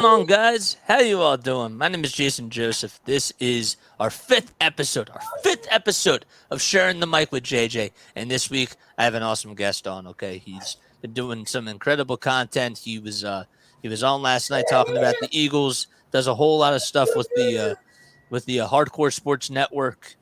going on, guys? How you all doing? My name is Jason Joseph. This is our fifth episode of Sharing the Mic with JJ. And this week, I have an awesome guest on. Okay, he's been doing some incredible content. He was on last night talking about the Eagles. Does a whole lot of stuff with the Hardcore Sports Network.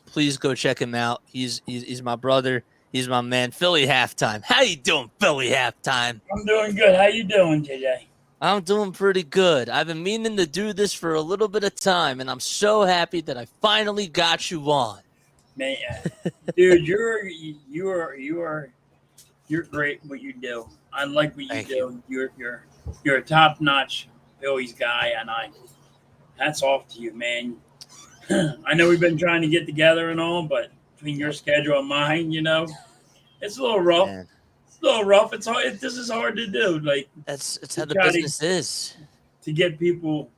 Please go check him out. He's my brother. He's my man. Philly halftime. How you doing, Philly halftime? I'm doing good. How you doing, JJ? I'm doing pretty good. I've been meaning to do this for a little bit of time, and I'm so happy that I finally got you on. Man, dude, you're great. What you do, I like what you Thank you. do. You're a top notch Phillies guy, and hats off to you, man. I know we've been trying to get together and all, but between your Yep. schedule and mine, it's a little rough. Man, It's a little rough. It's hard. This is hard to do. Like that's to how the try to business is. to get people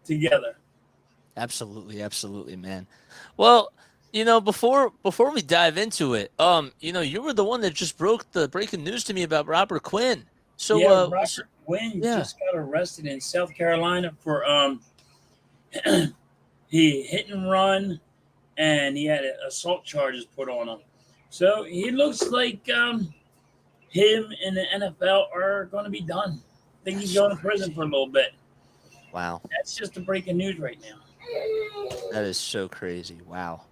together. Absolutely, absolutely, man. Well, before we dive into it, you were the one that just broke the breaking news to me about Robert Quinn. So, Yeah, Robert Quinn yeah. just got arrested in South Carolina for he hit and run, and he had assault charges put on him. So he looks like him and the NFL are going to be done. I think he's going to prison for a little bit. Wow, That's just the breaking news right now. that is so crazy. Wow.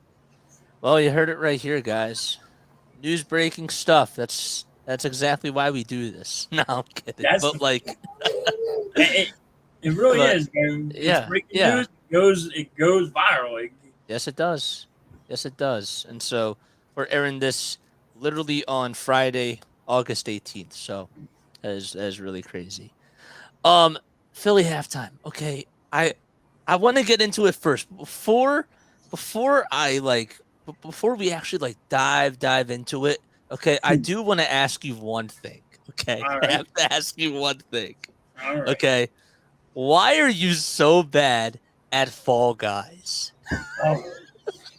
Well, you heard it right here, guys. News breaking stuff. That's exactly why we do this. No, I'm kidding. That's But like, it, it really but is, man. It's yeah, breaking yeah. news. It goes viral. Yes, it does. Yes, it does. And so we're airing this literally on Friday, August 18th. So that is really crazy. Um, Philly halftime. Okay, I want to get into it first before I before we actually dive into it. Okay, I do want to ask you one thing. Okay, All I right, have to ask you one thing. all right. Okay, why are you so bad at Fall Guys? Oh.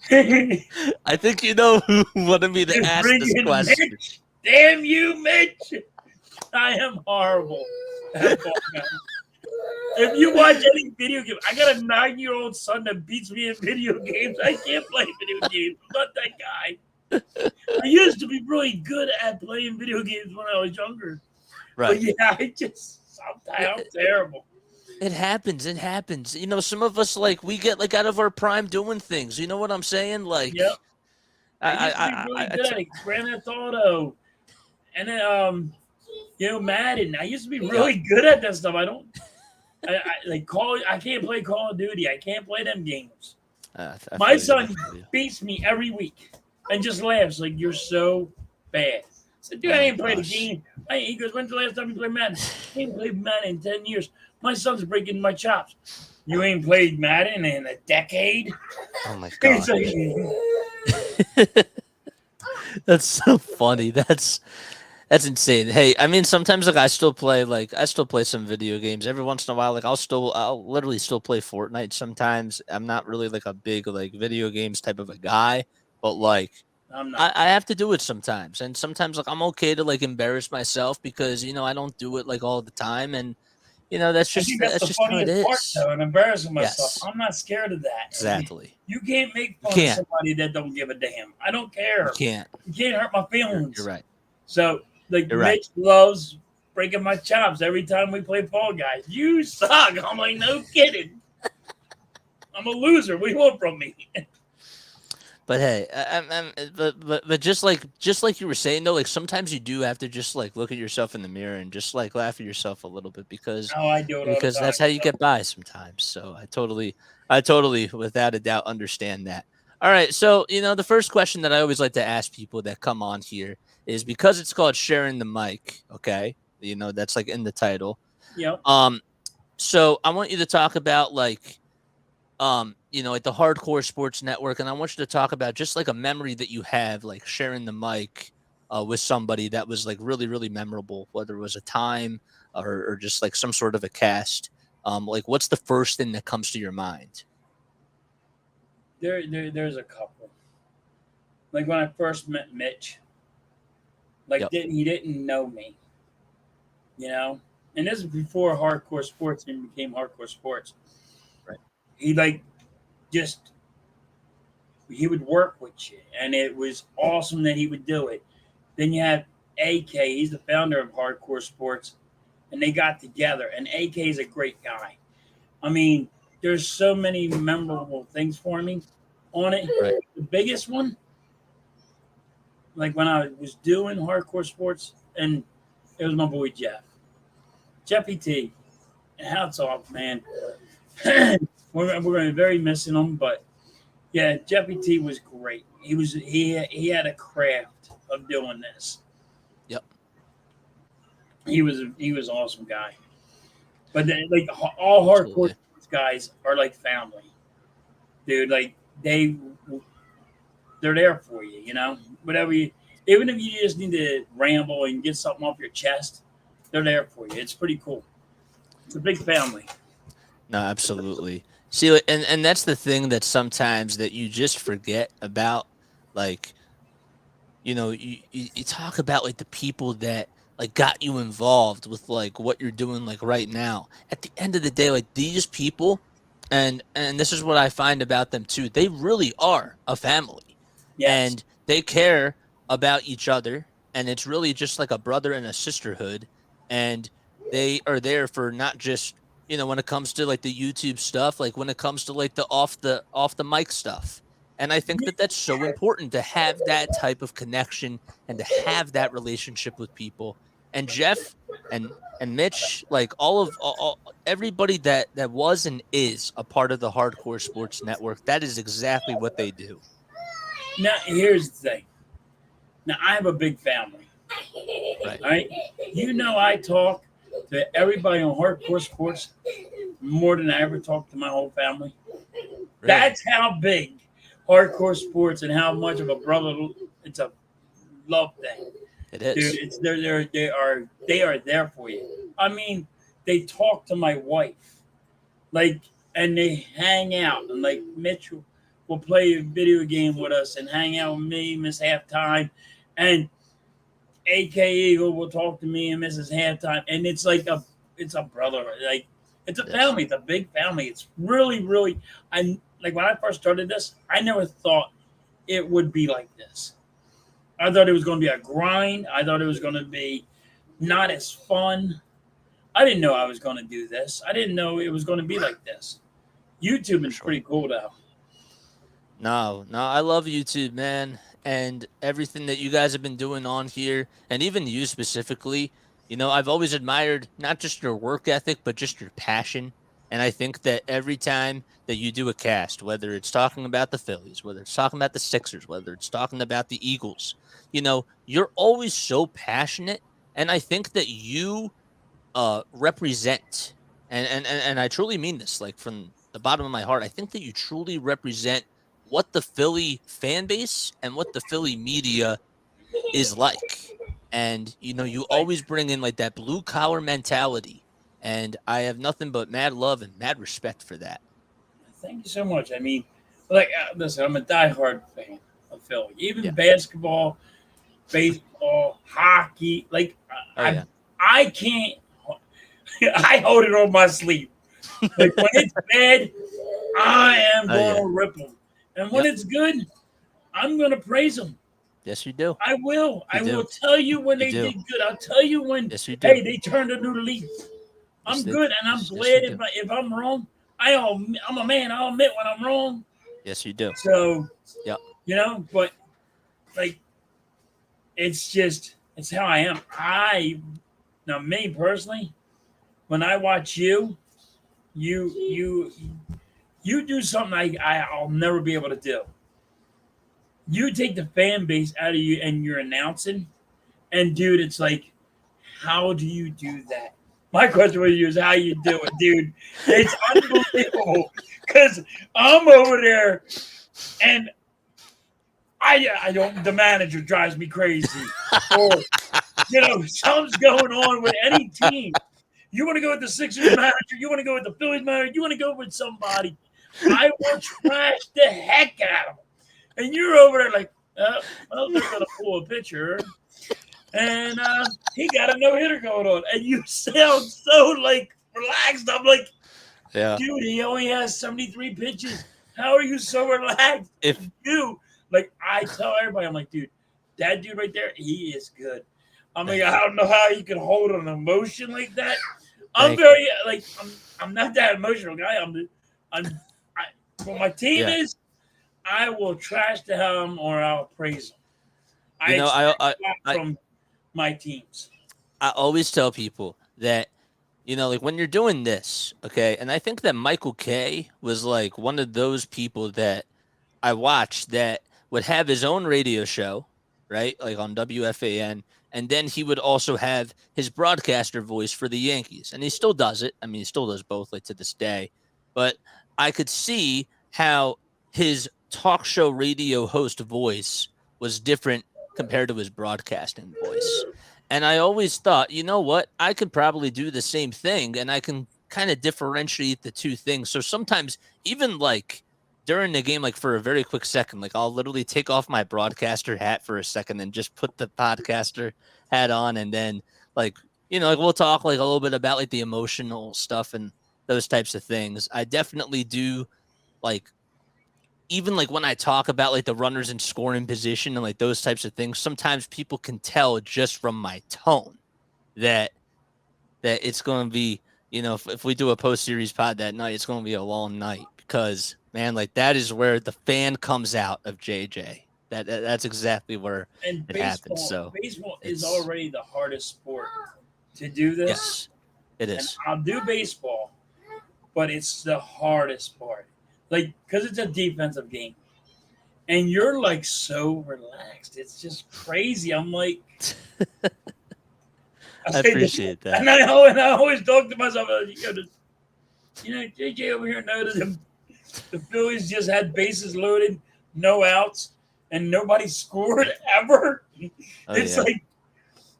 It's I think you know who wanted me to ask this freaking question. Mitch. Damn you, Mitch. I am horrible at Fall Guys. If you watch any video game, I got a 9-year-old son that beats me in video games. I can't play video games. I'm not that guy. I used to be really good at playing video games when I was younger. But Right. yeah, I just sometimes I'm terrible. It happens. It happens. Some of us we get out of our prime doing things. You know what I'm saying? Yep. I I, used to be really good at it. Grand Theft Auto. And then Madden. I used to be yeah, really good at that stuff. I can't play Call of Duty. I can't play them games. I My feel you. I son feel you. beats me every week and just laughs like you're so bad. I said, dude, Oh I my ain't played a gosh. game. He goes, when's the last time you played Madden? I ain't played Madden in 10 years. My son's breaking my chops. You ain't played Madden in a decade? Oh my It's gosh. That's so funny. That's insane. Hey, I mean, sometimes I still play some video games every once in a while. I'll literally still play Fortnite. Sometimes I'm not really a big video games type of a guy, but I'm not. I have to do it sometimes. And sometimes I'm okay to embarrass myself because I don't do it all the time, and that's I just think that's that's the just how it funniest part, is. though, and embarrassing myself. Yes, I'm not scared of that. exactly. You can't make You fun of can't. somebody that don't give a damn. I don't You care. can't. You can't hurt my You're feelings. right. So, like, You're right. Mitch loves breaking my chops every time we play Fall Guys. You suck. I'm like, no kidding. I'm a loser. What do you want from me? But hey, but just like you were saying though, sometimes you do have to just look at yourself in the mirror and just laugh at yourself a little bit because Oh, I do it all the because time. that's how you get by sometimes. So I totally without a doubt understand that. All right, so the first question that I always like to ask people that come on here is because it's called sharing the mic. Okay, that's in the title. Yep. Um, so I want you to talk about the hardcore sports network, and I want you to talk about just a memory that you have sharing the mic with somebody that was really really memorable, whether it was a time or just some sort of a cast. What's the first thing that comes to your mind? There's a couple. Like when I first met Mitch, Yep. he didn't know me, you know, and this is before hardcore sports and became hardcore sports. Right. He like just he would work with you, and it was awesome that he would do it. Then you have AK. He's the founder of Hardcore Sports, and they got together. And AK is a great guy. I mean, there's so many memorable things for me on it. Right. The biggest one, like when I was doing Hardcore Sports, and it was my boy Jeff, Jeffy T. Hats off, man. we're going to be very missing him, but yeah, Jeffy T was great. He had a craft of doing this. Yep. He was an awesome guy. But then, like all hardcore Absolutely. guys are like family, dude. Like they're there for you, you know. Whatever you, even if you just need to ramble and get something off your chest, they're there for you. It's pretty cool. It's a big family. No, absolutely. See, like, and that's the thing that sometimes that you just forget about, like, you talk about like the people that like got you involved with like what you're doing like right now. At the end of the day, like these people, and this is what I find about them too. They really are a family, Yes. and they care about each other, and it's really just like a brother and a sisterhood, and they are there for not just when it comes to like the YouTube stuff, like when it comes to like the off the mic stuff. And I think that that's so important to have that type of connection and to have that relationship with people. And Jeff and Mitch, like everybody that was and is a part of the Hardcore Sports Network, that is exactly what they do. Now here's the thing. Now I have a big family. Right. All right. I talk to everybody on hardcore sports more than I ever talk to my whole family. Really. That's how big hardcore sports and how much of a brother it's a love thing. It Dude, is. it's they are there for you. I mean, they talk to my wife, like, and they hang out, and like Mitchell will play a video game with us and hang out with me, miss halftime, and AK Eagle will talk to me and Mrs. Halftime, and it's a brother, like it's a It is. family, it's a big family. It's really, really. I like when I first started this, I never thought it would be like this. I thought it was going to be a grind. I thought it was going to be not as fun. I didn't know I was going to do this. I didn't know it was going to be like this. YouTube For is sure. pretty cool though. No, no, I love YouTube, man, and everything that you guys have been doing on here, and even you specifically. I've always admired not just your work ethic, but just your passion. And I think that every time that you do a cast, whether it's talking about the Phillies, whether it's talking about the Sixers, whether it's talking about the Eagles, you're always so passionate. And I think that you represent, and I truly mean this, like from the bottom of my heart. I think that you truly represent what the Philly fan base and what the Philly media is like. And you Like, always bring in like that blue collar mentality. And I have nothing but mad love and mad respect for that. thank you so much. I mean, like, listen, I'm a diehard fan of Philly. Even Yeah. basketball, baseball, hockey. Like, Oh yeah. I can't. I hold it on my sleeve. Like when it's bad, I am Oh going yeah. to rip them, and when Yep. it's good, I'm going to praise them. Yes, you do. I will. You I will do. tell you when You they do. did good. I'll tell you when, Yes, you do. hey, they turned a new leaf. Yes, I'm they. good, and I'm Yes, you glad do. if I'm wrong. I'm a man. I'll admit when I'm wrong. Yes, you do. So Yep. but like it's how I am. Now me personally, when I watch you you you do something I'll never be able to do. You take the fan base out of you and you're announcing, and dude, it's like, how do you do that? My question for you is how you do it, dude. It's unbelievable because I'm over there and I don't. The manager drives me crazy, or something's going on with any team. You want to go with the Sixers manager? You want to go with the Phillies manager? You want to go with somebody? I will trash the heck out of them. And you're over there like, well, they're gonna pull a picture. and he got a no hitter going on, and you sound so like relaxed. I'm like, Yeah. dude, he only has 73 pitches. How are you so relaxed? If You like I tell everybody, I'm like, dude, that dude right there, he is good. I mean, I Thank you. don't know how you can hold an emotion like that. I'm Thank you. very like I'm not that emotional guy. I'm what my team Yeah. is. I will trash the him or I'll praise him. I You know, I expect I that I from my teams. I always tell people that like when you're doing this, okay, and I think that Michael K was like one of those people that I watched that would have his own radio show, right? Like on WFAN. And then he would also have his broadcaster voice for the Yankees. And he still does it. I mean, he still does both, like to this day. But I could see how his talk show radio host voice was different compared to his broadcasting voice. And I always thought, you know what? I could probably do the same thing and I can kind of differentiate the two things. So sometimes, even like during the game, like for a very quick second, like I'll literally take off my broadcaster hat for a second and just put the podcaster hat on, and then like like we'll talk like a little bit about like the emotional stuff and those types of things. I definitely do like even like when I talk about like the runners in scoring position and like those types of things. Sometimes people can tell just from my tone that it's going to be, if we do a post series pod that night, it's going to be a long night because, man, like that is where the fan comes out of JJ. That's exactly where And it happens. baseball, So baseball is it's, already the hardest sport to do this. yes, it And is. I'll do baseball, but it's the hardest part. Like, because it's a defensive game. And you're like so relaxed. It's just crazy. I'm like, I I say this, appreciate that. and I always talk to myself, JJ over here noticed the Phillies just had bases loaded, no outs, and nobody scored ever. Oh, It's yeah. like,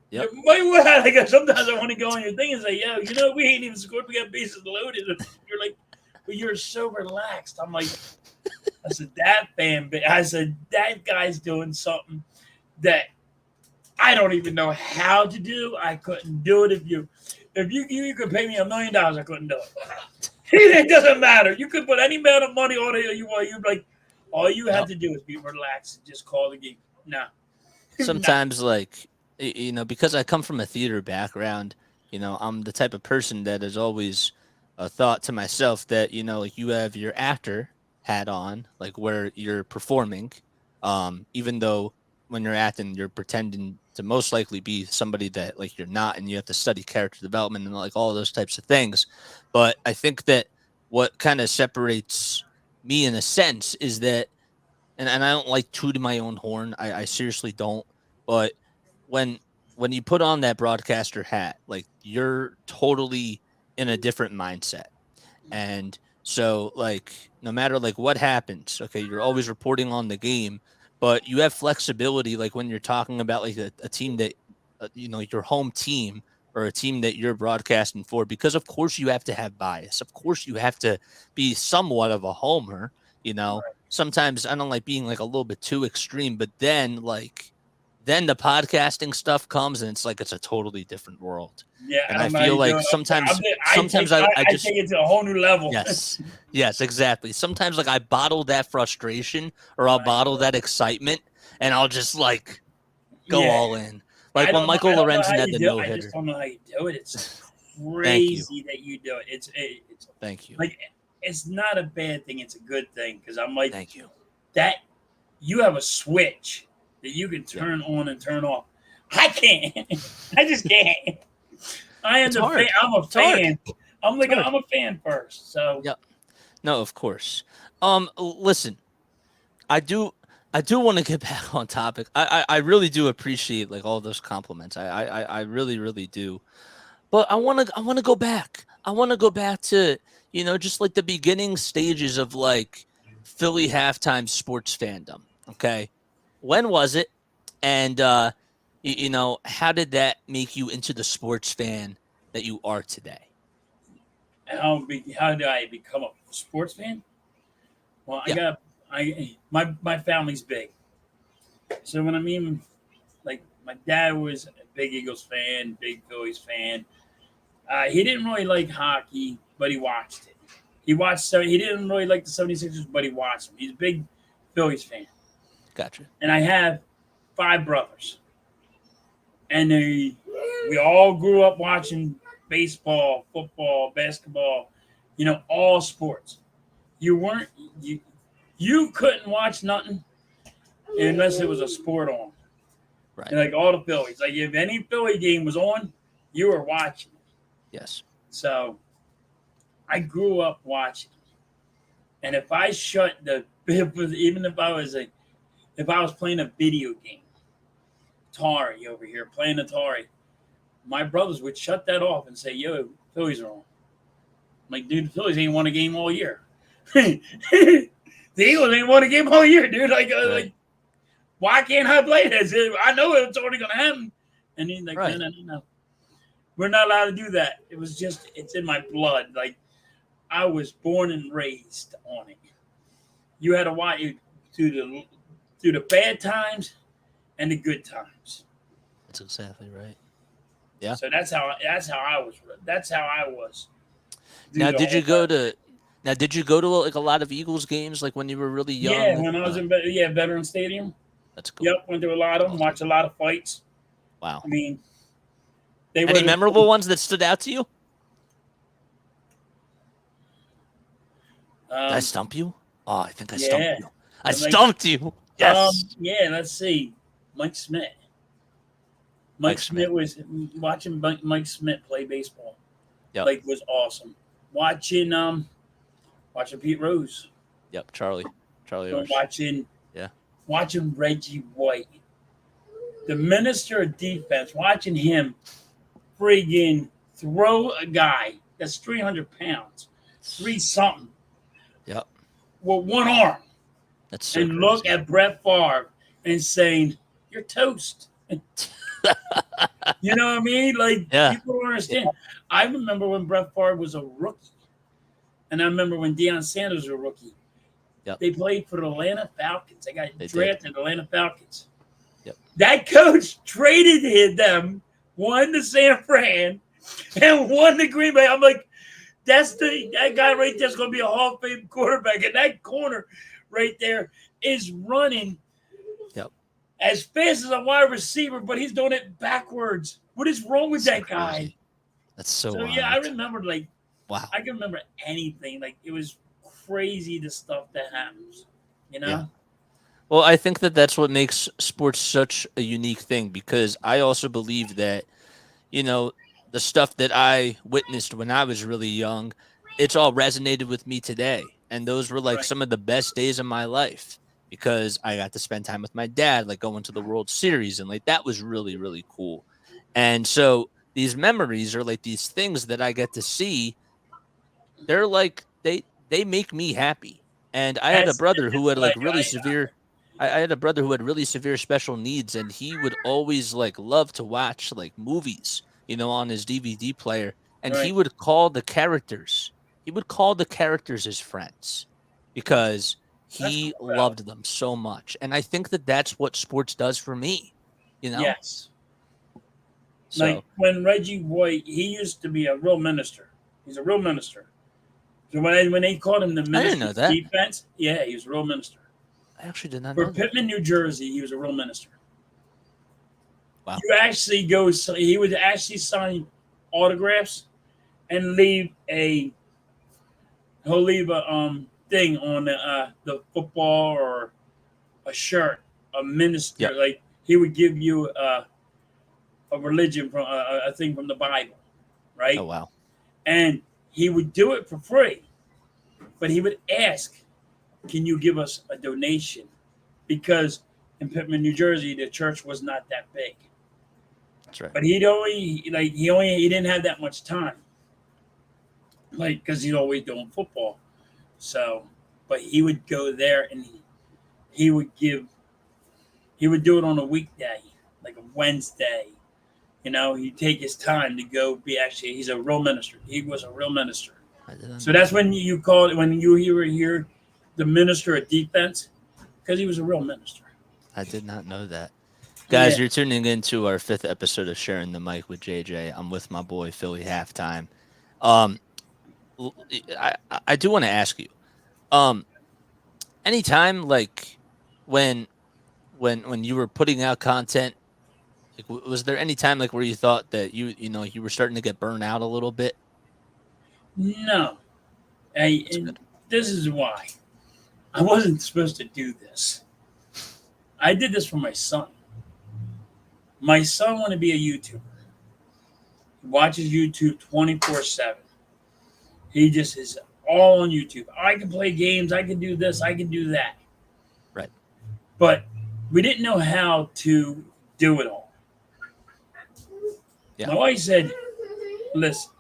Yep. like sometimes I want to go on your thing and say, yo, we ain't even scored. We got bases loaded. And you're like, but you're so relaxed. I'm like, I said, I said, that guy's doing something that I don't even know how to do. I couldn't do it if you could pay me $1 million, I couldn't do it. It doesn't matter. You could put any amount of money on it you want. You'd like, all you had Yep. to do is be relaxed and just call the game. No, no. Sometimes, like, because I come from a theater background, I'm the type of person that has always thought to myself that, like you have your actor hat on, like where you're performing, even though when you're acting, you're pretending to most likely be somebody that like you're not, and you have to study character development and like all those types of things. But I think that what kind of separates me in a sense is that, and I don't like tooting my own horn. I seriously don't. But when when you put on that broadcaster hat, like you're totally in a different mindset. And so like no matter like what happens, okay, you're always reporting on the game, but you have flexibility like when you're talking about like a team that your home team or a team that you're broadcasting for, because of course you have to have bias. Of course you have to be somewhat of a homer, you know. Sometimes I don't like being like a little bit too extreme, but then the podcasting stuff comes and it's like it's a totally different world. Yeah, I And I don't know how feel you do like it. sometimes I take sometimes I I just take it to a whole new level. yes. Yes, exactly. Sometimes like I bottle that frustration or I'll I bottle know. that excitement and I'll just like go Yeah, all in. Like when I Michael don't know Lorenzen how had you the do. no I just hitter. don't know how you do it. It's Thank you. crazy that you do it. It's Thank you. like it's not a bad thing. It's a good thing because I'm like Thank you. that. You have a switch that you can Yep. turn on and turn off. I can't. I just can't. I am It's the fan. hard. I'm a It's hard. fan. I'm It's like hard. I'm a fan first. So Yep. No, of course. Listen, I do I do want to get back on topic. I really do appreciate like all those compliments. I really, really do. But I wanna go back. I wanna go back to, just like the beginning stages of like Philly halftime sports fandom. Okay. When was it? And how did that make you into the sports fan that you are today? how do I become a sports fan? Well, I Yeah. got I my family's big. So when I mean like My dad was a big Eagles fan, big Phillies fan. He didn't really like hockey, but he watched it. He watched. So he didn't really like the 76ers, but he watched them. He's a big Phillies fan. Gotcha. And I have 5 brothers, and we all grew up watching baseball, football, basketball. All sports. You weren't you you couldn't watch nothing unless it was a sport on. Right. And like all the Phillies, like if any Philly game was on, you were watching. Yes. So I grew up watching. And if I shut the even if I was playing a video game, Atari over here playing Atari, my brothers would shut that off and say, "Yo, Phillies are on." I'm like, dude, the Phillies ain't won a game all year. The Eagles ain't won a game all year, dude. Like, why can't I play this? I know it's already gonna happen. And he's like, no. We're not allowed to do that. It's in my blood. Like, I was born and raised on it. You had to watch it through the bad times and the good times. That's exactly right. Yeah. So that's how I was. That's how I was. Now, did you go to like a lot of Eagles games like when you were really young? Yeah, when I was in Veteran Stadium. That's cool. Yep, went to a lot of them. Watched a lot of fights. Wow. I mean, any memorable ones that stood out to you? Did I stump you? Oh, I think I stumped you. I stumped you. Yes. Let's see. Mike Smith. Mike Smith was watching Mike Smith play baseball. Yep. Like, was awesome. Watching Pete Rose. Yep, Charlie Rose. Watching Reggie White, the minister of defense. Watching him friggin' throw a guy that's 300 pounds, 3-something. Yep. With one arm. That's so and crazy. Look at Brett Favre and saying, "You're toast." You know what I mean? Like, people don't understand. Yeah. I remember when Brett Favre was a rookie. And I remember when Deion Sanders was a rookie. Yep. They played for the Atlanta Falcons. They got drafted the Atlanta Falcons. Yep. That coach traded them, won to San Fran, and won the Green Bay. I'm like, that guy right there is going to be a Hall of Fame quarterback. And that corner right there is running as fast as a wide receiver, but he's doing it backwards. What is wrong with that guy? That's so wild. Yeah, I remember, like, wow. I can remember anything. Like, it was crazy, the stuff that happens, you know? Yeah. Well, I think that's what makes sports such a unique thing, because I also believe that, the stuff that I witnessed when I was really young, it's all resonated with me today. And those were like some of the best days of my life, because I got to spend time with my dad, like going to the World Series. And like, that was really, really cool. And so these memories are like these things that I get to see. They're like, they make me happy. And I had a brother who had like really severe, I had a brother who had really severe special needs, and he would always like love to watch like movies, on his DVD player. And he would call the characters. He would call the characters his friends because he loved them so much. And I think that's what sports does for me, Yes. So, like when Reggie White, he used to be a real minister. He's a real minister. So when they called him the minister of defense, yeah, he was a real minister. I actually did not know that. For Pittman, New Jersey, he was a real minister. Wow. He would actually sign autographs and leave a thing on the football or a shirt, a minister. Yep. Like, he would give you a religion from a thing from the Bible, right? Oh, wow. And he would do it for free, but he would ask, "Can you give us a donation?" Because in Pittman, New Jersey, the church was not that big. That's right. But he didn't have that much time, like, because he's always doing football. So, but he would go there and he would do it on a weekday, like a Wednesday. He'd take his time to go he's a real minister. He was a real minister. So that's when you call it, when you were here, the minister of defense, because he was a real minister. I did not know that. Yeah. Guys, you're tuning into our fifth episode of Sharing the Mic with JJ. I'm with my boy Philly Halftime. Um, I do want to ask you, um, anytime like when when you were putting out content, like was there any time like where you thought that you were starting to get burned out a little bit? No. That's And good. this is why I wasn't supposed to do this. I did this for my son. My son wanted to be a YouTuber. He watches YouTube 24/7. He just is all on YouTube. I can play games. I can do this. I can do that. Right. But we didn't know how to do it all. Yeah. My wife said, listen,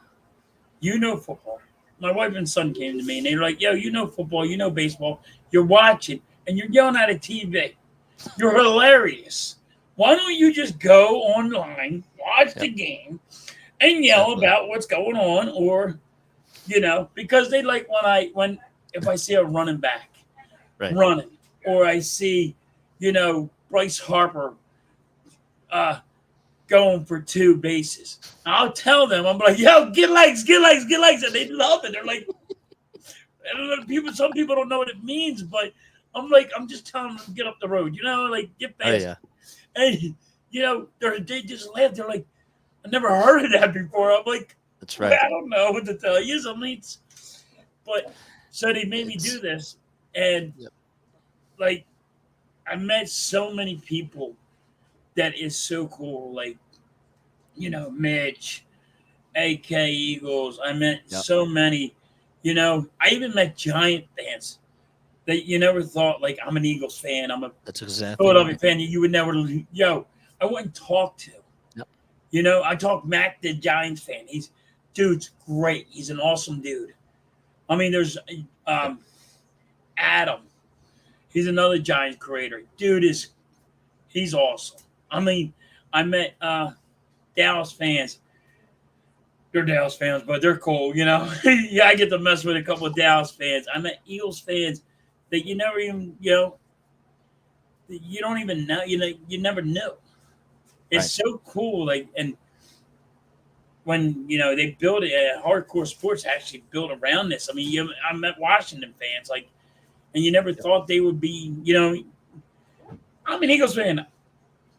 you know football. My wife and son came to me and they were like, yo, you know football, you know baseball. You're watching and you're yelling at a TV. You're hilarious. Why don't you just go online, watch the Yep. game, and yell Exactly. about what's going on, or because they like when if I see a running back Right. running, or I see, Bryce Harper uh going for two bases. I'll tell them, I'm like, yo, get legs, get legs, get legs. And they love it. They're like, I don't know, some people don't know what it means, but I'm like, I'm just telling them, get up the road, like get Oh fast. yeah. And, they just laugh. They're like, I never heard of that before. I'm like, That's well, right. I don't know what to tell you. I mean, but so they made me do It's this. And yep. like, I met so many people that is so cool. Like, Mitch, AK Eagles. I met Yep. so many. I even met Giant fans that you never thought. Like I'm an Eagles fan. I'm a That's exactly Philadelphia right. fan. You would never. I wouldn't talk to. Yep. I talked Mac, the Giants fan. Dude's great. He's an awesome dude. I mean, there's Yep. um, Adam. He's another Giants creator. He's awesome. I mean, I met Dallas fans. They're Dallas fans, but they're cool, yeah, I get to mess with a couple of Dallas fans. I met Eagles fans that you never even, you don't even know, you never knew. It's Right. so cool, like, and when they build it, hardcore sports actually built around this. I mean, I met Washington fans, like, and you never Yep. thought they would be, I'm an Eagles fan.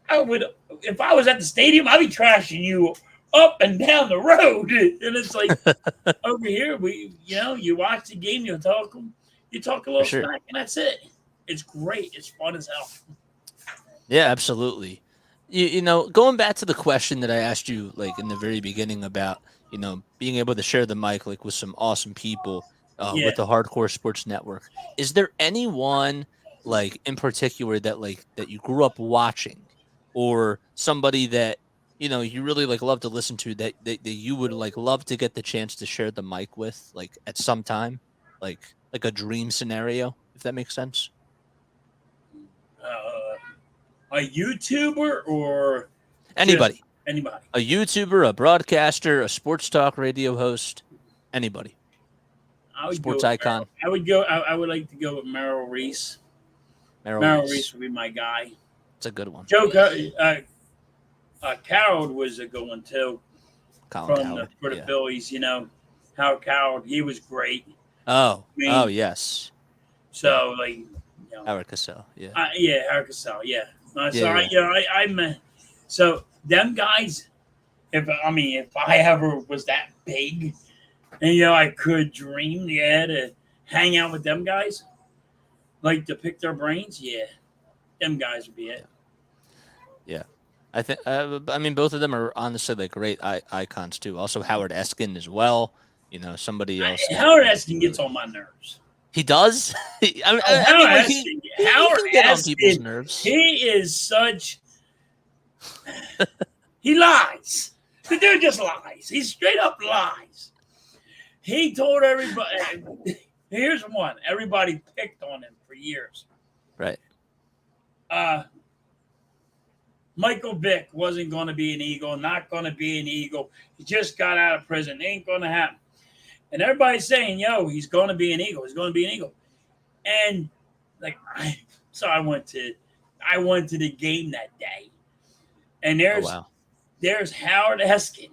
I would, if I was at the stadium, I'd be trashing you up and down the road, and it's like over here, you watch the game, you talk a For little sure. smack, and that's it. It's great. It's fun as hell. Yeah, absolutely. Going back to the question that I asked you like in the very beginning about, being able to share the mic like with some awesome people Yeah. with the Hardcore Sports Network. Is there anyone like in particular that you grew up watching or somebody that you really like love to listen to that you would like love to get the chance to share the mic with like at some time? Like a dream scenario, if that makes sense? A YouTuber or just Anybody. anybody? A YouTuber, a broadcaster, a sports talk radio host, anybody. I would go Sports with Merrill. icon, I would like to go with Merrill Reese. Merrill Merrill Reese Reese. would be my guy. It's a good one. Joe Carroll was a good one too Colin Coward. for the Yeah. Phillies. Howard Coward, he was great. I Oh, mean, yes. Yeah. so like, Howard Cosell. Yeah. yeah, Arkansas, yeah. Yeah, So yeah. I'm so them guys. If I ever was that big, and I could dream, yeah, to hang out with them guys, like to pick their brains, yeah, them guys would be Yeah. it. Yeah. I think. I mean, both of them are honestly like great icons too. Also, Howard Eskin as well. Somebody else that Howard you Eskin gets really on my nerves. he does. Oh, I mean, Howard like Eskin, he Howard can get on people's Eskin, nerves. he is such. He lies. The dude just lies. He straight up lies. He told everybody. Here's one. Everybody picked on him for years. Right. Uh, Michael Vick wasn't going to be an Eagle, not going to be an Eagle. He just got out of prison. Ain't going to happen. And everybody's saying, yo, he's going to be an Eagle. He's going to be an Eagle. And like, so I went to the game that day. and Oh there's wow. there's Howard Eskin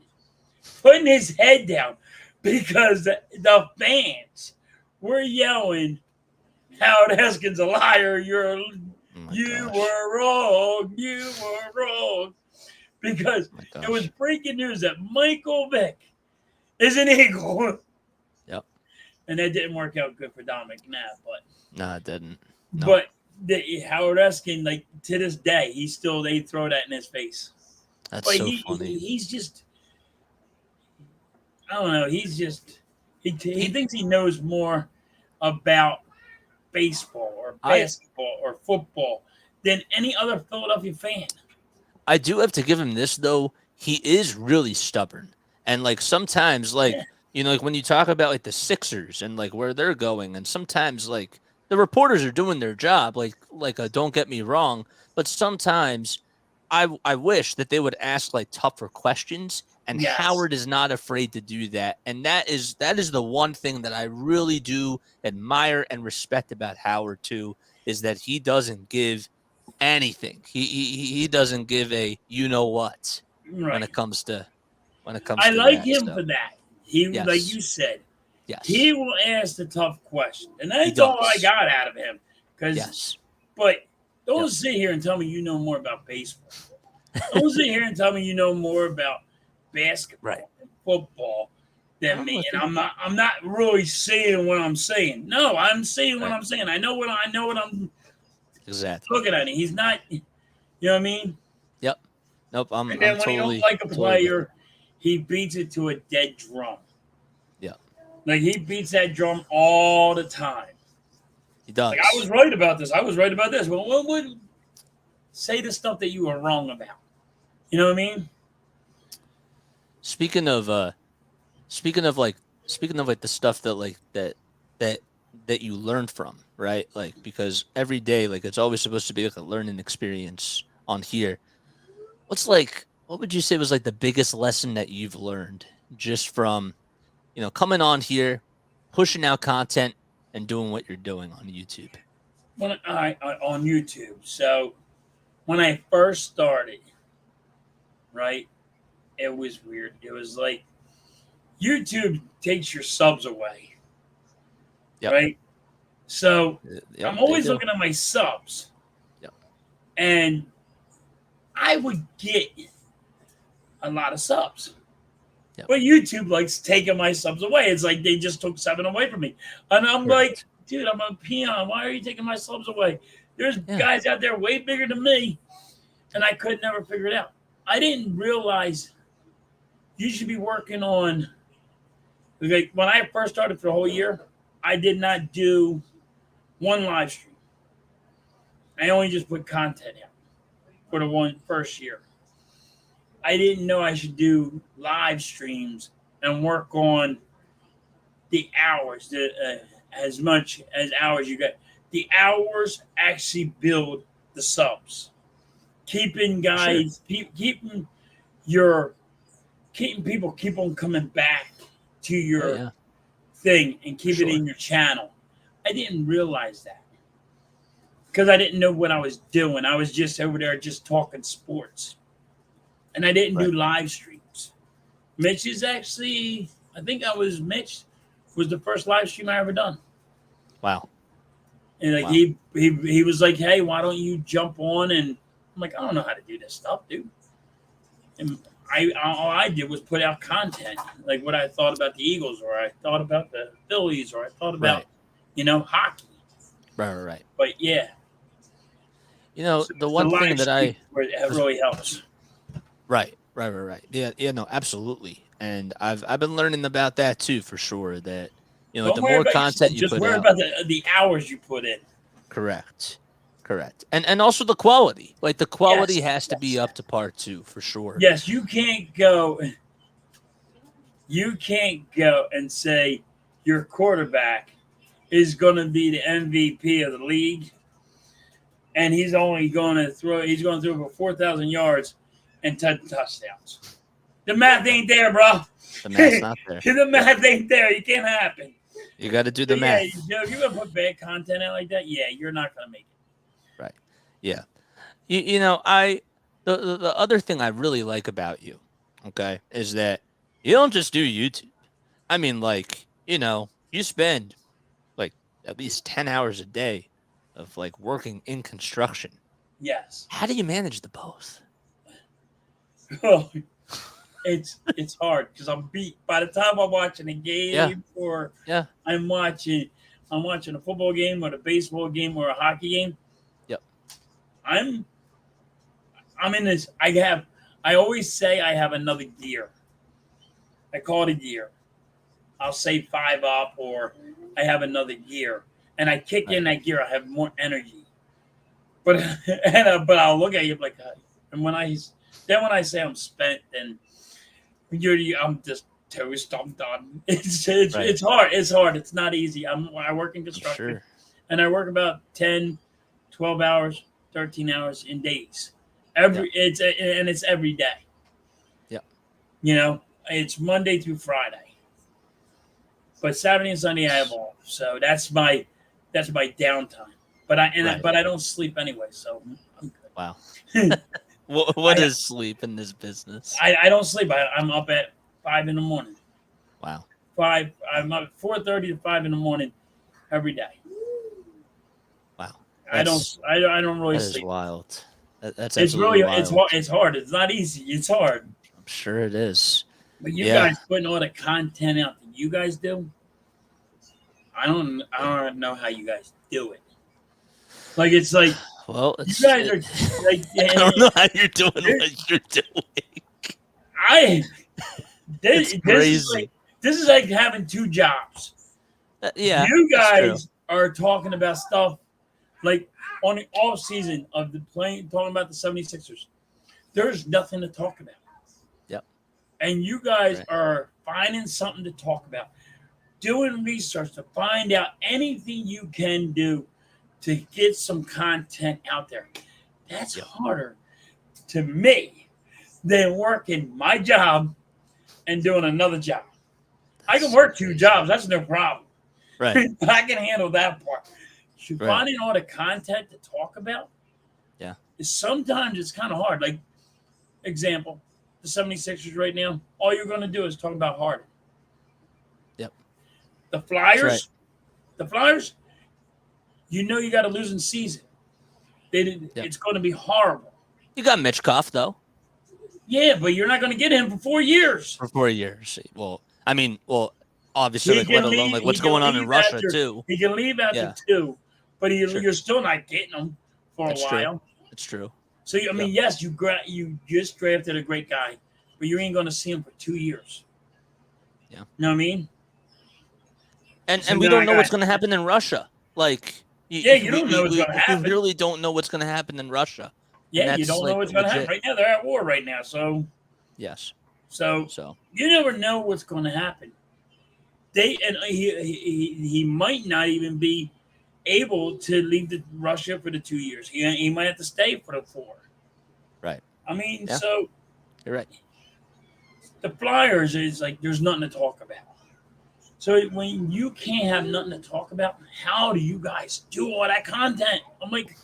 putting his head down because the fans were yelling, "Howard Eskin's a liar! Oh my You gosh. were wrong! You were wrong!" Because Oh my it was gosh. breaking news that Michael Vick is an Eagle, Yep. and that didn't work out good for Dominic Knapp. No, it didn't. No. But Howard Eskin, like to this day, he's still they throw that in his face. That's But so funny. he's just I don't know. He's just he He thinks he knows more about baseball or I basketball or football than any other Philadelphia fan. I do have to give him this though. He is really stubborn. And like sometimes Yeah, like when you talk about like the Sixers and like where they're going and sometimes like the reporters are doing their job don't get me wrong, but sometimes I wish that they would ask like tougher questions and yes, Howard is not afraid to do that. And that is the one thing that I really do admire and respect about Howard too is that he doesn't give anything. He doesn't give a you know what when right. it comes to I like that. him So for that. He, like yes, you said, he yes, will ask the tough question, and he that's all I does. got out of him. Because, Yes, but don't yep, sit here and tell me you know more about baseball. Don't sit here and tell me you know more about right. basketball and football than I'm me. with And you. I'm not really saying what I'm saying. No, I'm saying what Right, I'm saying. I know what I'm exactly. looking at. He's not. You know what I mean? Yep. Nope. I'm And I'm then when he don't totally like a totally with you. player, he beats it to a dead drum. Yeah, Like he beats that drum all the time. he Like I does. was right about this. I was right about this. Well, what would say the stuff that you were wrong about? You know what I mean? Speaking of speaking of like speaking of like the stuff that that you learn from, right? Like because every day like it's always supposed to be like a learning experience on here. What would you say was like the biggest lesson that you've learned just from, coming on here, pushing out content and doing what you're doing on YouTube? When I on YouTube. So when I first started, right, it was weird. It was like YouTube takes your subs away, Yep. right? So Yep, I'm they always do. looking at my subs, Yep. and I would get a lot of subs. Yep. But YouTube likes taking my subs away. It's like they just took 7 away from me. And I'm like, Correct. dude, I'm a peon. Why are you taking my subs away? There's Yeah. guys out there way bigger than me. And I could never figure it out. I didn't realize you should be working on, like, when I first started for the whole year, I did not do one live stream. I only just put content out for the one first year. I didn't know I should do live streams and work on the hours, as much as hours you get. The hours actually build the subs. Keeping For sure. guys, keeping your, keeping people keep on coming back to Oh your yeah, thing and for keep it sure. in your channel. I didn't realize that because I didn't know what I was doing. I was just over there just talking sports, and I didn't do Right. live streams. Mitch is actually, I think I was Mitch was the first live stream I ever done. Wow. And like Wow. he was like, "Hey, why don't you jump on?" And I'm like, "I don't know how to do this stuff, dude." And I all I did was put out content, like what I thought about the Eagles, or I thought about the Phillies, or I thought about, Right. hockey. Right. Right. Right. But yeah, so The the one thing live that stream I where it was really helps. right, right, right, right. Yeah, yeah, no, absolutely. And I've been learning about that too, for sure. That Don't the worry more about your content stuff. you Just put worry out, about the hours you put in. correct, correct, and also the quality. Like the quality Yes, has to be yes, up to par too, for sure. yes. You can't go. You can't go and say your quarterback is going to be the MVP of the league, and he's only going to throw. He's going to throw for 4,000 yards and 10 touchdowns. The math Yep, ain't there, bro. the math's not there. The Yep, math ain't there. You can't happen. you got to do So the yeah, math. if you're gonna put bad content out like that, yeah, you're not gonna make it. Right. Yeah. You know, The other thing I really like about you, okay, is that you don't just do YouTube. I mean, like, you spend like at least 10 hours a day of like working in construction. Yes. How do you manage the both? Well, it's hard because I'm beat. By the time I'm watching a Yeah. game or Yeah. I'm watching I'm watching a football game or a baseball game or a hockey game, Yep. I'm I'm in this. I always say I have another gear. I call it a gear. I'll say five up or I have another gear. And I kick in Right. that gear, I have more energy. But but I'll look at you like, and when I say I'm spent, then I'm just toast. I'm done. Right. It's hard. It's hard. It's not easy. I work in I'm construction, sure. and I work about 10, 12 hours, 13 hours in days. Yep. It's every day. Yep. You know, it's Monday through Friday, but Saturday and Sunday I have off. So that's my downtime. Right. But I don't sleep anyway, so I'm Wow. good. What is sleep in this business? I don't sleep. I'm up at 5 in the morning. Wow. Five. I'm up at 4:30 to 5 in the morning every day. Wow. I don't really That is sleep. wild. That's It's absolutely really wild. it's hard. It's not easy. It's hard. I'm sure it is. But you Yeah. guys putting all the content out that you guys do, I don't know how you guys do it. Like it's like Well, you guys are like I don't know how you're doing what you're doing. I It's crazy. this is like having two jobs. Yeah, You that's true. guys are talking about stuff like on the off season of the playing, talking about the 76ers. There's nothing to talk about. Yep. And you guys Right. are finding something to talk about, doing research to find out anything you can do to get some content out there. That's Yep. harder to me than working my job and doing another job. I can That's work so two crazy. jobs, that's no problem. Right. But I can handle that part. Right. Finding all the content to talk about Yeah. is sometimes it's kind of hard. Like, example, the 76ers right now, all you're going to do is talk about Harden. Yep. The That's right. Flyers, you know you got a losing season. Yep. It's going to be horrible. You got Mitchkoff though Yeah, but you're not going to get him for 4 years. for 4 years. Well, I mean, obviously, like let alone like He what's can going on in leave Russia after too. he can leave after Yeah. two, but Sure. you're still not getting him for a That's true. while. It's true. So I mean, Yep. yes, you just drafted a great guy, but you ain't going to see him for 2 years. Yeah. You know what I mean? And So we now don't I know what's got going to happen in Russia. Like you don't know what's going to we happen. really don't know what's going to happen in Russia. And Yeah, you that's don't know like what's going to happen legit. right now. They're at war right now, Yes. so So, you never know what's going to happen. He might not even be able to leave Russia for the 2 years. He might have to stay for the 4. right. I mean, Yeah. so You're right. the Flyers is like there's nothing to talk about. So when you can't have nothing to talk about, how do you guys do all that content? I'm like,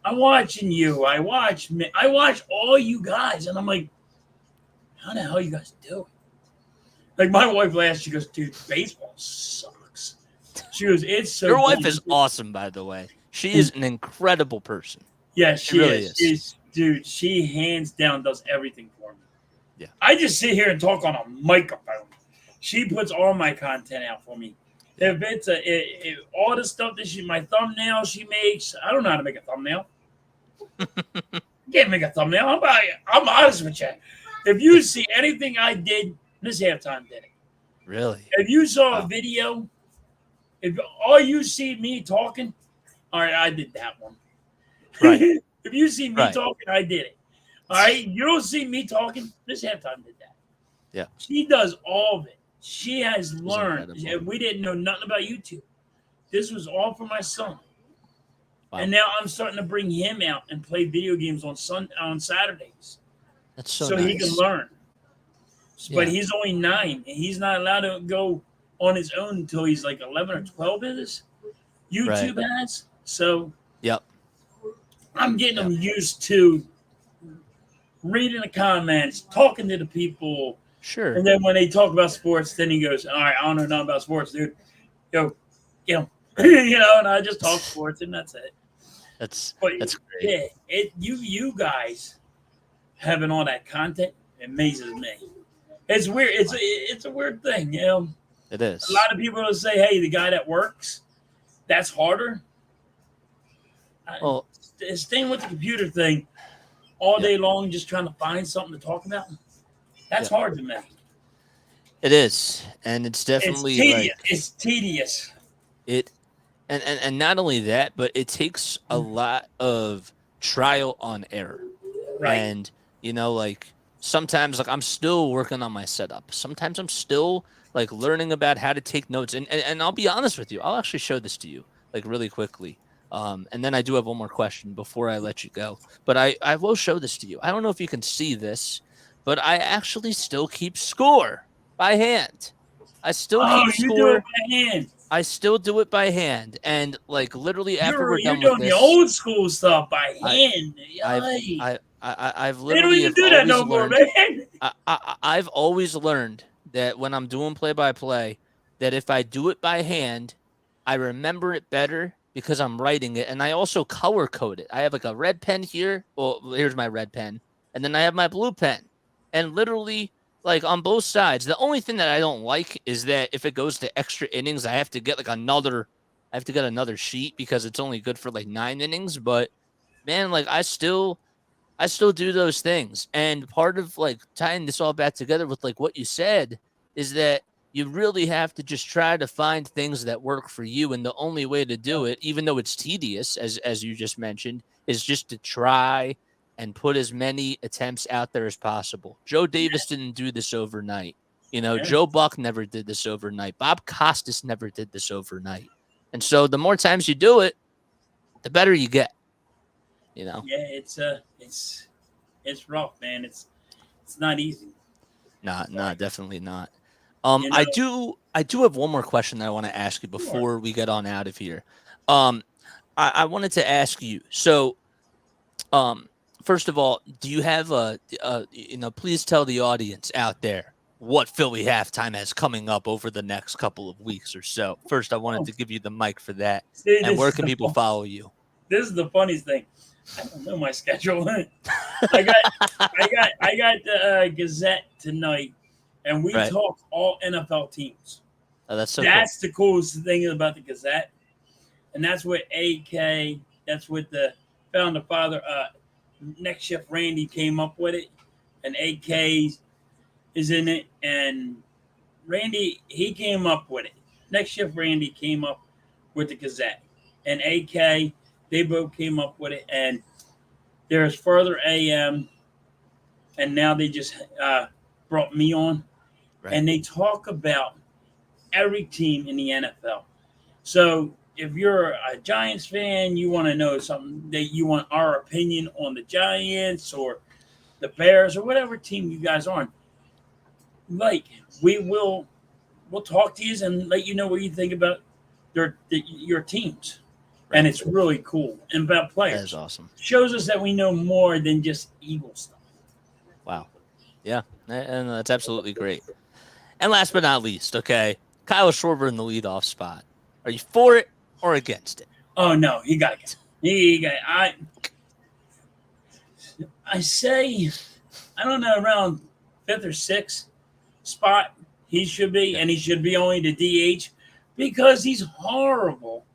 I'm watching you. I watch all you guys, and I'm like, how the hell you guys do it? Like my wife last, she goes, dude, baseball sucks. She goes, it's so. Your wife boring." is awesome, by the way. She is an incredible person. Yeah, She she really is. is. Dude, she hands down does everything for me. Yeah. I just sit here and talk on a microphone. She puts all my content out for me. Yeah. If it's all the stuff that my thumbnail she makes, I don't know how to make a thumbnail. Can't make a thumbnail. I'm honest with you. If you see anything I did, this halftime did it. Really? If you saw Wow. a video, if all you see me talking, all right, I did that one. Right. If you see me Right. talking, I did it. All right, you don't see me talking. This halftime did that. Yeah. She does all of it. She has She's learned, incredible. and we didn't know nothing about YouTube. This was all for my son. Wow. And now I'm starting to bring him out and play video games on Saturdays, That's so so nice. he can learn. Yeah. But he's only 9, and he's not allowed to go on his own until he's like 11 or 12. Is YouTube has so. Yep. I'm getting him used to reading the comments, talking to the people. Sure. And then when they talk about sports, then he goes, "All right, I don't know nothing about sports, dude. Go, get him." Right. And I just talk sports, and that's it. But That's great. yeah, you guys having all that content amazes me. It's weird. It's a weird thing. It A is. lot of people will say, "Hey, the guy that works, that's harder." Well, Staying with the computer thing all yep, day long, just trying to find something to talk about. That's yep. hard to me. It is, and it's It's definitely tedious. like It's tedious. it, and not only that, but it takes a lot of trial on error. Right. And like sometimes like I'm still working on my setup. Sometimes I'm still like learning about how to take notes. And I'll be honest with you, I'll actually show this to you like really quickly. And then I do have one more question before I let you go. But I will show this to you. I don't know if you can see this, but I actually still keep score by hand. I still Oh, keep you do it score. by hand. I still do it by hand. And like literally after we're You're done with doing the this, old school stuff by I hand. I've Yay. I've They don't literally even have do that always no more, learned. man. I've always learned that when I'm doing play by play, that if I do it by hand, I remember it better because I'm writing it, and I also color code it. I have like a red pen here. Well, here's my red pen, and then I have my blue pen, and literally like on both sides. The only thing that I don't like is that if it goes to extra innings, I have to get like another. I have to get another sheet because it's only good for like 9 innings, but man, like I still do those things. And part of like tying this all back together with like what you said is that you really have to just try to find things that work for you. And the only way to do it, even though it's tedious, as you just mentioned, is just to try and put as many attempts out there as possible. Joe Davis didn't do this overnight. Yeah. Joe Buck never did this overnight. Bob Costas never did this overnight. And so the more times you do it, the better you get, you know? Yeah, it's rough, man. It's not easy. Not, Right. not definitely not. You know, I do have one more question that I want to ask you sure. before we get on out of here. Um, I wanted to ask you. So, um, first of all, do you have please tell the audience out there what Philly halftime has coming up over the next couple of weeks or so. First, I wanted Oh, to give you the mic for that. see, And where can people follow you? this is the funniest thing. I don't know my schedule. I got I got the Gazette tonight, and we Right. talk all NFL teams. Oh, that's so cool. That's the coolest thing about the Gazette, and that's what AK. That's what the founder father. Next shift Randy came up with it, and AK is in it, and Randy he came up with it. Next shift Randy came up with the Gazette, and AK they both came up with it, and there's further AM, and now they just brought me on, Right. and they talk about every team in the NFL. So if you're a Giants fan, you want to know something that you want our opinion on the Giants or the Bears or whatever team you guys are on. Like we'll talk to you and let you know what you think about your teams, and Right. it's really cool and about That is players. awesome. Shows us that we know more than just Eagle stuff. Wow. Yeah. And that's absolutely great. And last but not least, okay, Kyle Schwarber in the leadoff spot. Are you for it or against it? Oh no, he got it. He got it. I say I don't know around fifth or sixth spot he should be, Okay. and he should be only the DH because he's horrible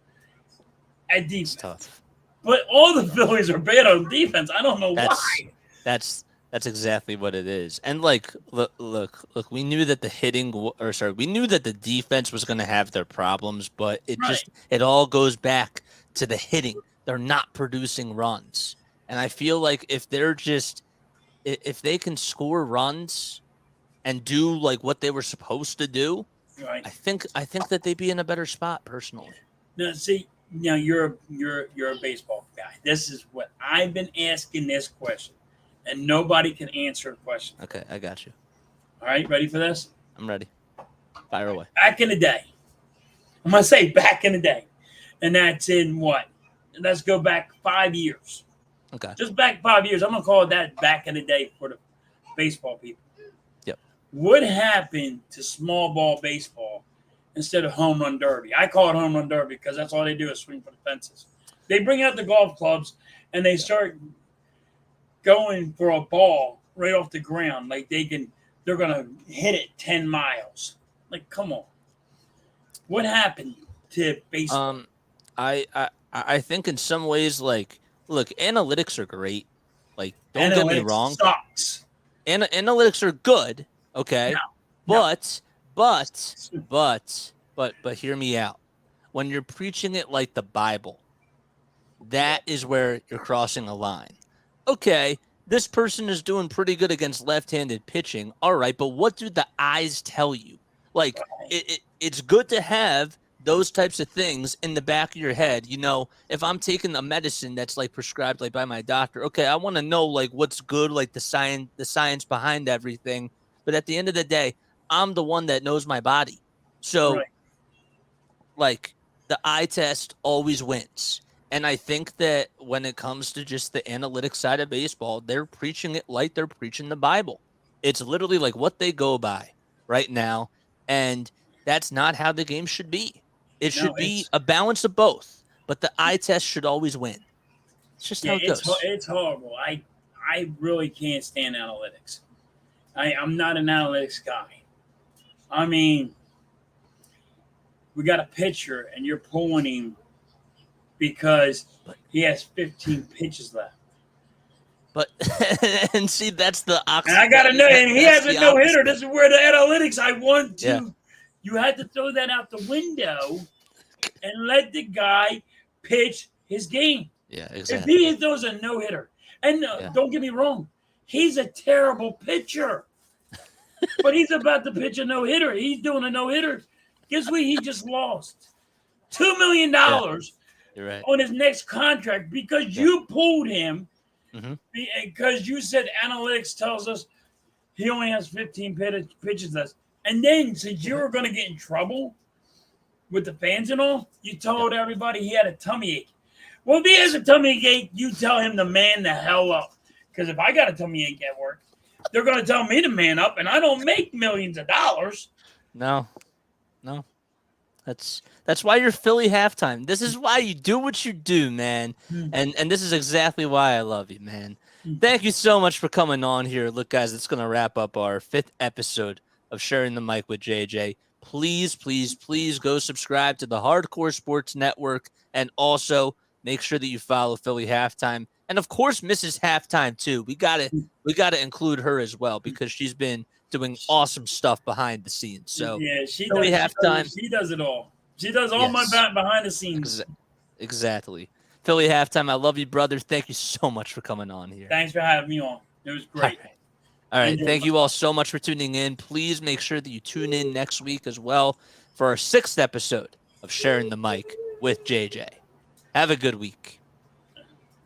at It's defense. tough. But all the Phillies are bad on defense. I don't know why. That's that's that's exactly what it is. And like, look. We knew that the hitting, or sorry, we knew that the defense was going to have their problems, but Right, it all goes back to the hitting. They're not producing runs, and I feel like if they can score runs and do like what they were supposed to do, right. I think that they'd be in a better spot personally. Now see, now you're a baseball guy. This is what I've been asking this question, and nobody can answer the question. Okay, I got you. All right, ready for this? I'm ready. Fire away. Back in the day, I'm gonna say back in the day, and that's in what? Let's go back 5 years. Okay. Just back 5 years. I'm gonna call that back in the day for the baseball people. Yep. What happened to small ball baseball instead of home run derby? I call it home run derby because that's all they do is swing for the fences. They bring out the golf clubs and they start going for a ball right off the ground, like they're gonna hit it 10 miles. Like, come on. What happened to baseball? Um, I think in some ways, like, look, analytics are great. Like, don't get me Analytics wrong. sucks. Analytics are good. No, Okay, no. but but hear me out. When you're preaching it like the Bible, Yeah, that is where you're crossing a line. Okay, this person is doing pretty good against left-handed pitching. All right, but what do the eyes tell you? Like it's good to have those types of things in the back of your head. You know, if I'm taking a medicine that's like prescribed like by my doctor, okay, I want to know like what's good, like the science behind everything. But at the end of the day, I'm the one that knows my body. So right. like the eye test always wins. And I think that when it comes to just the analytics side of baseball, they're preaching it like they're preaching the Bible. It's literally like what they go by right now. And that's not how the game should be. It No, should be a balance of both, but the eye test should always win. It's just yeah, how it goes. it's horrible. I really can't stand analytics. I'm not an analytics guy. I mean, we got a pitcher and you're pulling him because But he has 15 pitches left. but and see that's the And I oxy gotta know, and he that's has the a no hitter. opposite. This is where the analytics I want Yeah. to. You had to throw that out the window and let the guy pitch his game. Yeah, If he exactly. throws a no hitter, and Yeah. don't get me wrong, he's a terrible pitcher, but he's about to pitch a no hitter. He's doing a no hitter. Guess what? He just lost Yeah. $2 million You're right. on his next contract because Yeah. you pulled him Hmm. because you said analytics tells us he only has 15 pitches left. And then, since you Hmm. were going to get in trouble with the fans and all, you Yeah. told everybody he had a tummy ache. Well, if he has a tummy ache, you tell him to man the hell up. Because if I got a tummy ache at work, they're going to tell me to man up, and I don't make millions of dollars. No. No. That's why you're Philly halftime. This is why you do what you do, man. Hmm. And this is exactly why I love you, man. Thank you so much for coming on here. Look, guys, it's gonna wrap up our 5th episode of Sharing the Mic with JJ. Please, please, please go subscribe to the Hardcore Sports Network and also make sure that you follow Philly halftime. And of course, Mrs. Halftime too. We gotta include her as well because she's been doing awesome stuff behind the scenes. So Yeah, she Philly does. halftime. She does it all. She does all my Yes, behind the scenes. exactly. Philly halftime. I love you, brother. Thank you so much for coming on here. Thanks for having me on. It was All great. right. All I right. enjoyed Thank you all myself. so much for tuning in. Please make sure that you tune in next week as well for our 6th episode of Sharing the Mic with JJ. Have a good week.